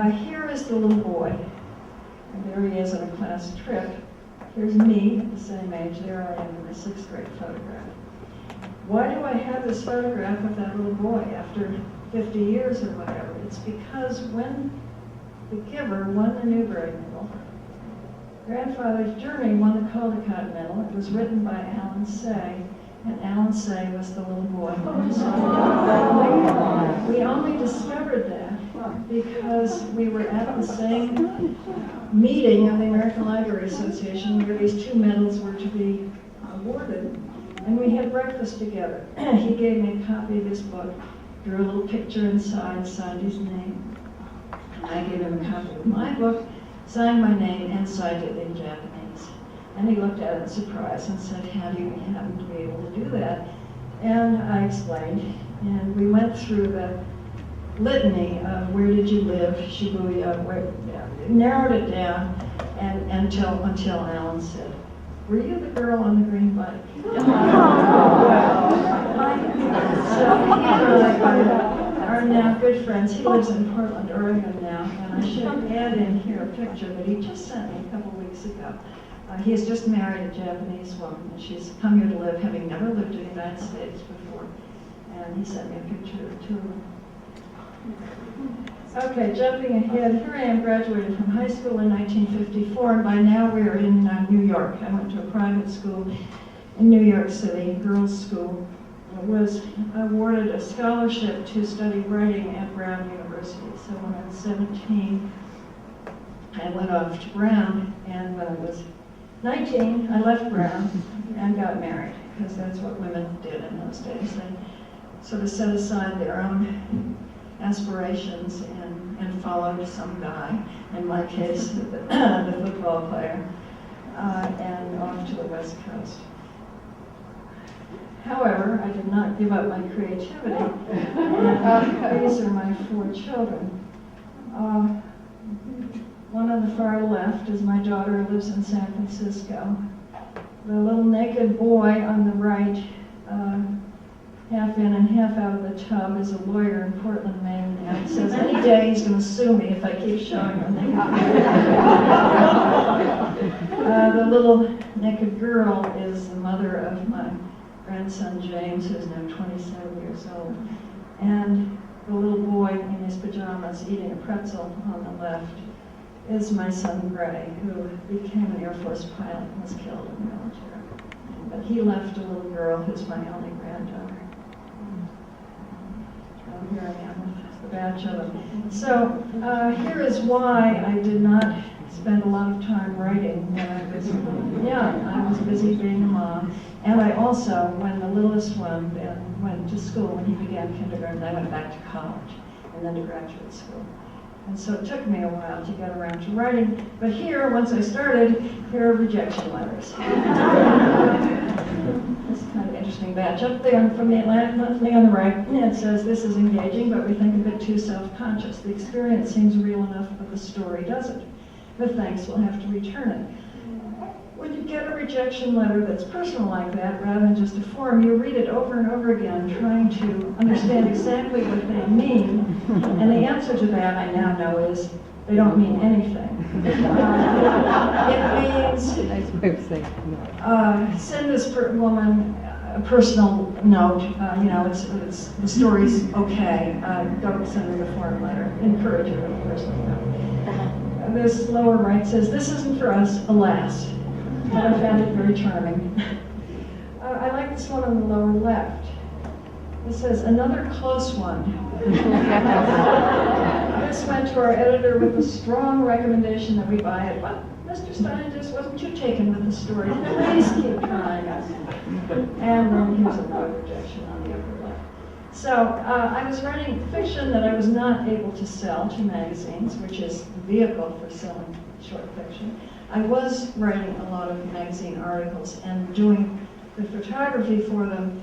Here is the little boy. And there he is on a class trip. Here's me at the same age. There I am in my 6th grade photograph. Why do I have this photograph of that little boy after 50 years or whatever? It's because when the giver won the Newbery Medal, Grandfather's Journey won the Caldecott Medal. It was written by Alan Say, and Alan Say was the little boy. We only discovered that because we were at the same meeting of the American Library Association where these 2 medals were to be awarded, and we had breakfast together. He gave me a copy of his book, drew a little picture inside, signed his name. I gave him a copy of my book, signed my name, and signed it in Japanese. And he looked at it in surprise and said, how do you happen to be able to do that? And I explained, and we went through the litany of where did you live, Shibuya, narrowed it down and until Alan said, were you the girl on the green bike? So he and I are now good friends. He lives in Portland, Oregon now, and I should add in here a picture that he just sent me a couple weeks ago. He has just married a Japanese woman, and she's come here to live, having never lived in the United States before. And he sent me a picture of the 2 of them. Okay, jumping ahead, here I am graduated from high school in 1954, and by now we are in New York. I went to a private school in New York City, girls' school. I was awarded a scholarship to study writing at Brown University. So when I was 17, I went off to Brown, and when I was 19, I left Brown and got married, because that's what women did in those days. They sort of set aside their own aspirations and followed some guy, in my case, the football player, and off to the West Coast. However, I did not give up my creativity, and these are my 4 children. One on the far left is my daughter who lives in San Francisco. The little naked boy on the right, half in and half out of the tub, is a lawyer in Portland, Maine, and says any day he's going to sue me if I keep showing him. The little naked girl is the mother of my grandson James, who's now 27 years old. And the little boy in his pajamas eating a pretzel on the left is my son Gray, who became an Air Force pilot and was killed in the military. But he left a little girl who's my only granddaughter. Here I am with the batch of them. So here is why I did not spend a lot of time writing when I was young. I was busy being a mom. And I also, when the littlest one went to school, when he began kindergarten, I went back to college and then to graduate school. And so it took me a while to get around to writing. But here, once I started, here are rejection letters. This is kind of interesting batch. Up there from the Atlantic Monthly on the right, it says, this is engaging, but we think a bit too self-conscious. The experience seems real enough, but the story doesn't. But thanks, we'll have to return it. When you get a rejection letter that's personal like that, rather than just a form, you read it over and over again, trying to understand exactly what they mean. And the answer to that, I now know, is they don't mean anything. It means, send this woman a personal note, it's the story's okay, don't send her the form letter, encourage her with a personal note. This lower right says, this isn't for us, alas. But I found it very charming. I like this one on the lower left. It says, another close one. This went to our editor with a strong recommendation that we buy it. But Mr. Stein just wasn't too taken with the story. Please keep trying us. And then here's another rejection on the upper left. So I was writing fiction that I was not able to sell to magazines, which is the vehicle for selling short fiction. I was writing a lot of magazine articles and doing the photography for them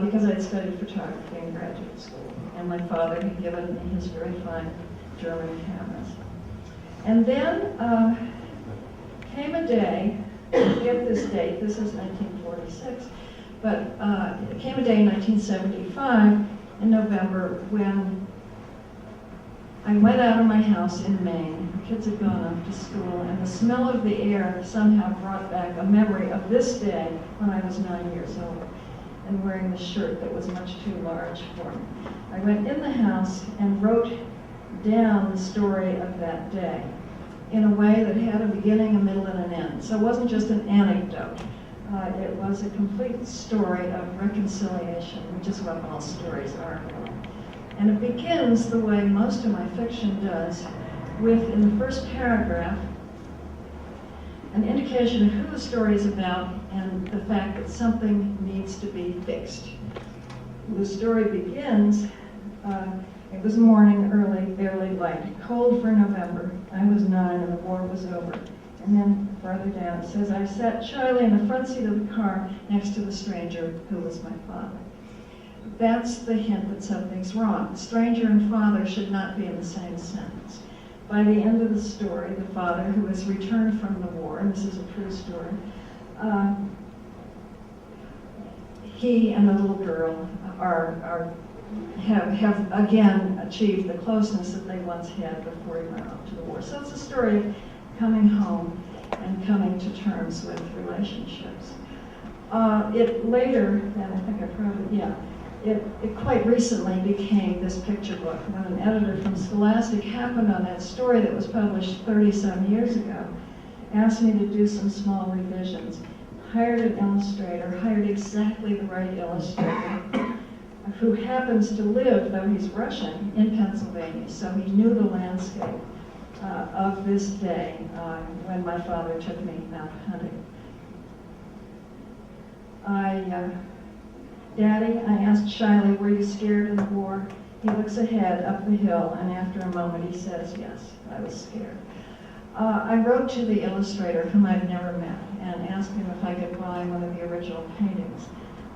because I had studied photography in graduate school, and my father had given me his very fine German cameras. And then came a day, get this date, this is 1946, but it came a day in 1975 in November when I went out of my house in Maine. The kids had gone off to school, and the smell of the air somehow brought back a memory of this day when I was 9 years old and wearing the shirt that was much too large for me. I went in the house and wrote down the story of that day in a way that had a beginning, a middle, and an end. So it wasn't just an anecdote. It was a complete story of reconciliation, which is what all stories are. And it begins the way most of my fiction does, with, in the first paragraph, an indication of who the story is about and the fact that something needs to be fixed. The story begins, it was morning, early, barely light, cold for November. I was 9 and the war was over. And then farther down it says, I sat shyly in the front seat of the car next to the stranger who was my father. That's the hint that something's wrong. Stranger and father should not be in the same sentence. By the end of the story, the father, who has returned from the war, and this is a true story, he and the little girl have again achieved the closeness that they once had before he went off to the war. So it's a story of coming home and coming to terms with relationships. It later, and I think I probably, yeah, it quite recently became this picture book when an editor from Scholastic happened on that story that was published 30-some years ago, asked me to do some small revisions, hired an illustrator, hired exactly the right illustrator, who happens to live, though he's Russian, in Pennsylvania, so he knew the landscape of this day when my father took me out hunting. Daddy, I asked shyly, were you scared in the war? He looks ahead up the hill, and after a moment he says, yes, I was scared. I wrote to the illustrator, whom I've never met, and asked him if I could buy one of the original paintings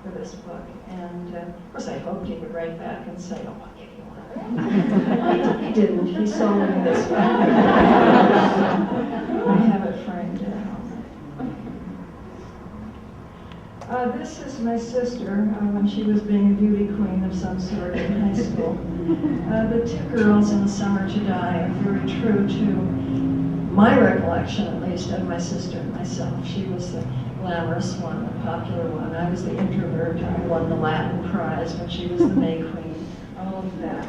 for this book. And of course I hoped he would write back and say, oh, I'll give you one. He didn't. He sold me this book. I have it framed at home. This is my sister when she was being a beauty queen of some sort in high school. The two girls in the summer to die are very true to my recollection, at least, of my sister and myself. She was the glamorous one, the popular one. I was the introvert. I won the Latin prize when she was the May queen. All of that.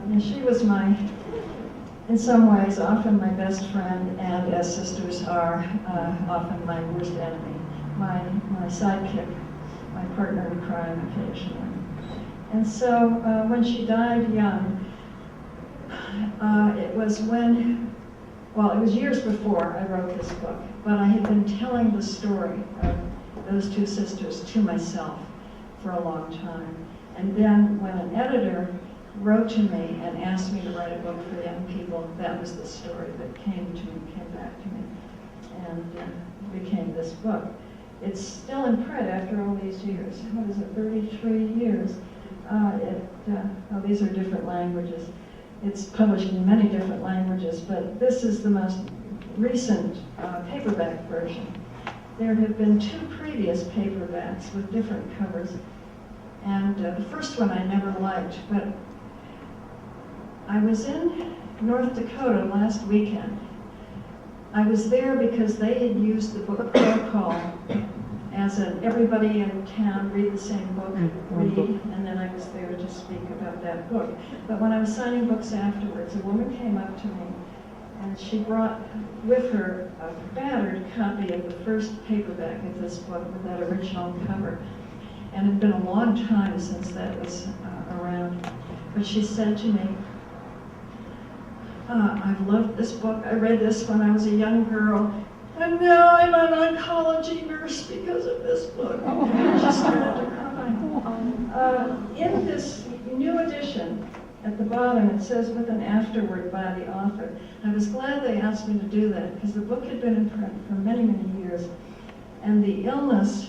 And she was in some ways, often my best friend, and as sisters are, often my worst enemy. My sidekick, my partner in crime occasionally. And so when she died young, it was years before I wrote this book, but I had been telling the story of those two sisters to myself for a long time. And then when an editor wrote to me and asked me to write a book for young people, that was the story that came back to me, and became this book. It's still in print after all these years. What is it, 33 years? These are different languages. It's published in many different languages, but this is the most recent paperback version. There have been 2 previous paperbacks with different covers, and the first one I never liked, but I was in North Dakota last weekend. I was there because they had used the book protocol as an everybody in town read the same book, read, and then I was there to speak about that book. But when I was signing books afterwards, a woman came up to me and she brought with her a battered copy of the first paperback of this book with that original cover. And it had been a long time since that was around. But she said to me, I've loved this book. I read this when I was a young girl, and now I'm an oncology nurse because of this book. And she started to cry. In this new edition, at the bottom, it says with an afterword by the author. I was glad they asked me to do that because the book had been in print for many, many years, and the illness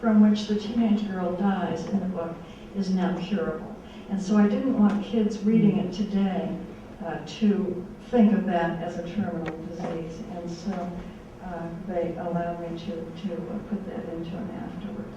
from which the teenage girl dies in the book is now curable. And so I didn't want kids reading it today to think of that as a terminal disease, and so they allowed me to put that into an afterword.